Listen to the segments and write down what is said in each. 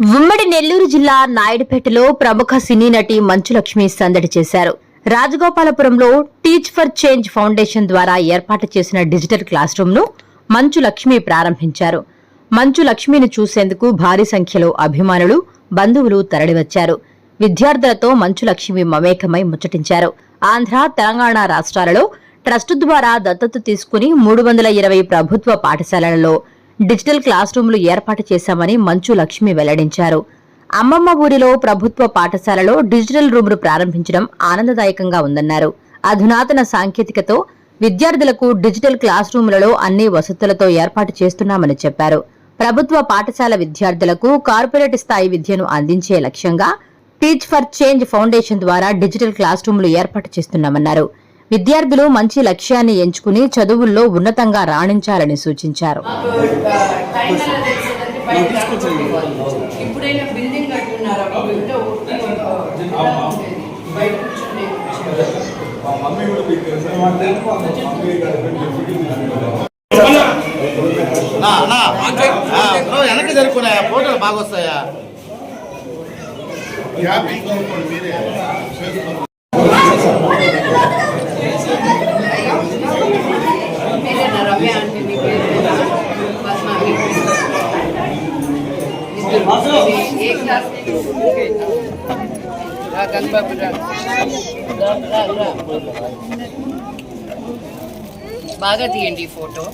ఉమ్మడి నెల్లూరు జిల్లా నాయుడుపేటలో ప్రముఖ సినీ నటి మంచు లక్ష్మి సందడి చేశారు. రాజగోపాలపురంలో టీచ్ ఫర్ చేంజ్ ఫౌండేషన్ ద్వారా ఏర్పాటు చేసిన డిజిటల్ క్లాస్ రూమ్ ను మంచు లక్ష్మి ప్రారంభించారు. మంచు లక్ష్మిని చూసేందుకు భారీ సంఖ్యలో అభిమానులు, బంధువులు తరలివచ్చారు. విద్యార్థులతో మంచు లక్ష్మి మమేకమై ముచ్చటించారు. ఆంధ్ర, తెలంగాణ రాష్ట్రాలలో ట్రస్టు ద్వారా దత్తత తీసుకుని 320 ప్రభుత్వ పాఠశాలలలో డిజిటల్ క్లాస్ రూమ్లు ఏర్పాటు చేశామని మంచు లక్ష్మి వెల్లడించారు. అమ్మమ్మ ఊరిలో ప్రభుత్వ పాఠశాలలో డిజిటల్ రూమ్ను ప్రారంభించడం ఆనందదాయకంగా ఉందన్నారు. అధునాతన సాంకేతికతో విద్యార్థులకు డిజిటల్ క్లాస్ రూములలో అన్ని వసతులతో ఏర్పాటు చేస్తున్నామని చెప్పారు. ప్రభుత్వ పాఠశాల విద్యార్థులకు కార్పొరేట్ స్థాయి విద్యను అందించే లక్ష్యంగా టీచ్ ఫర్ చేంజ్ ఫౌండేషన్ ద్వారా డిజిటల్ క్లాస్ రూమ్లు ఏర్పాటు చేస్తున్నామన్నారు. విద్యార్థులు మంచి లక్ష్యాన్ని ఎంచుకుని చదువుల్లో ఉన్నతంగా రాణించాలని సూచించారు. వెనక్కి జరుపుకున్నాయా ఫోటోలు బాగా వస్తాయా? బాగా తీయండి ఫోటో.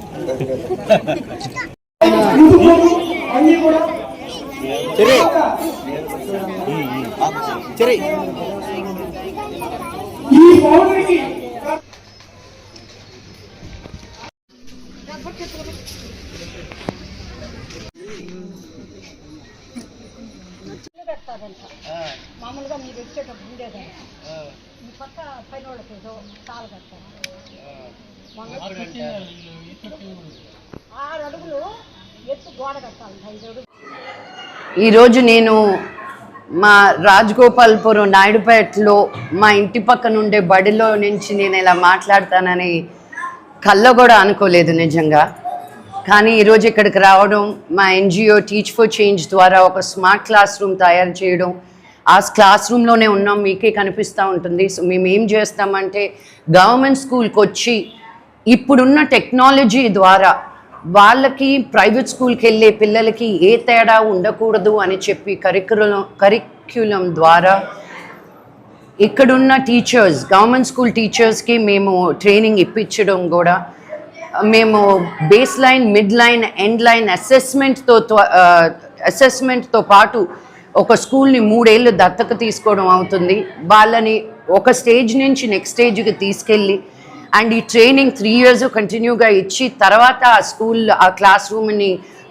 మామూలుగా మీరు వచ్చేటప్పుడు ఉండేదండి. ఈ పక్క పైన వాళ్ళకి ఏదో తాళ కట్టారు. 6 అడుగులు ఎత్తు గోడ కట్టాలి. 5 అడుగులు. ఈరోజు నేను మా రాజగోపాల్పురం నాయుడుపేటలో మా ఇంటి పక్కన ఉండే బడిలో నుంచి నేను ఇలా మాట్లాడతానని కల్లో కూడా అనుకోలేదు నిజంగా. కానీ ఈరోజు ఇక్కడికి రావడం, మా ఎన్జిఓ టీచ్ ఫర్ చేంజ్ ద్వారా ఒక స్మార్ట్ క్లాస్ రూమ్ తయారు చేయడం, ఆ క్లాస్ రూమ్లోనే ఉన్నాం, మీకే కనిపిస్తూ ఉంటుంది. సో మేము ఏం చేస్తామంటే గవర్నమెంట్ స్కూల్కి వచ్చి ఇప్పుడున్న టెక్నాలజీ ద్వారా వాళ్ళకి ప్రైవేట్ స్కూల్కి వెళ్ళే పిల్లలకి ఏ తేడా ఉండకూడదు అని చెప్పి కరిక్యులం ద్వారా ఇక్కడున్న టీచర్స్, గవర్నమెంట్ స్కూల్ టీచర్స్కి మేము ట్రైనింగ్ ఇప్పించడం కూడా, మేము base line, mid line, end line అసెస్మెంట్తో పాటు ఒక స్కూల్ని 3 ఏళ్ళు దత్తత తీసుకోవడం అవుతుంది. వాళ్ళని ఒక స్టేజ్ నుంచి నెక్స్ట్ స్టేజ్కి తీసుకెళ్ళి అండ్ ఈ ట్రైనింగ్ 3 years కంటిన్యూగా ఇచ్చి తర్వాత ఆ క్లాస్ రూమ్ని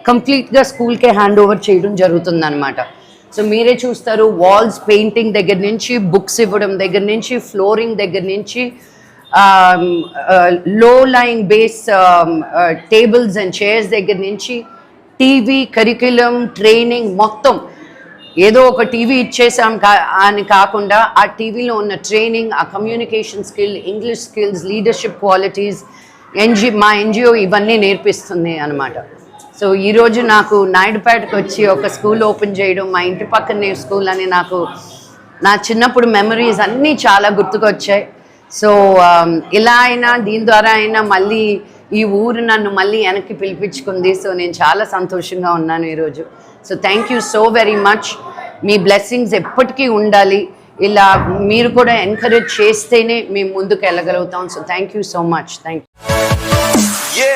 కంప్లీట్గా స్కూల్కే హ్యాండ్ ఓవర్ చేయడం జరుగుతుందన్నమాట. సో మీరే చూస్తారు, వాల్స్ పెయింటింగ్ దగ్గర నుంచి, బుక్స్ ఇవ్వడం దగ్గర నుంచి, ఫ్లోరింగ్ దగ్గర నుంచి, లో lying base tables and chairs దగ్గర నుంచి, టీవీ, కరిక్యులం, ట్రైనింగ్ మొత్తం. ఏదో ఒక టీవీ ఇచ్చేసాం అని కాకుండా ఆ టీవీలో ఉన్న ట్రైనింగ్, ఆ communication skill, English skills, leadership qualities మా ఎన్జిఓ ఇవన్నీ నేర్పిస్తుంది అన్నమాట. సో ఈరోజు నాకు నాయుడుపేటకు వచ్చి ఒక స్కూల్ ఓపెన్ చేయడం, మా ఇంటి పక్కనే స్కూల్ అని నాకు నా చిన్నప్పుడు మెమరీస్ అన్నీ చాలా గుర్తుకొచ్చాయి. సో ఇలా అయినా దీని ద్వారా అయినా మళ్ళీ ఈ ఊరు నన్ను మళ్ళీ వెనక్కి పిలిపించుకుంది. సో నేను చాలా సంతోషంగా ఉన్నాను ఈరోజు. So thank you so very much. మీ బ్లెస్సింగ్స్ ఎప్పటికీ ఉండాలి. ఇలా మీరు కూడా ఎంకరేజ్ చేస్తేనే మేము ముందుకు వెళ్ళగలుగుతాం. So thank you so much. Thank you.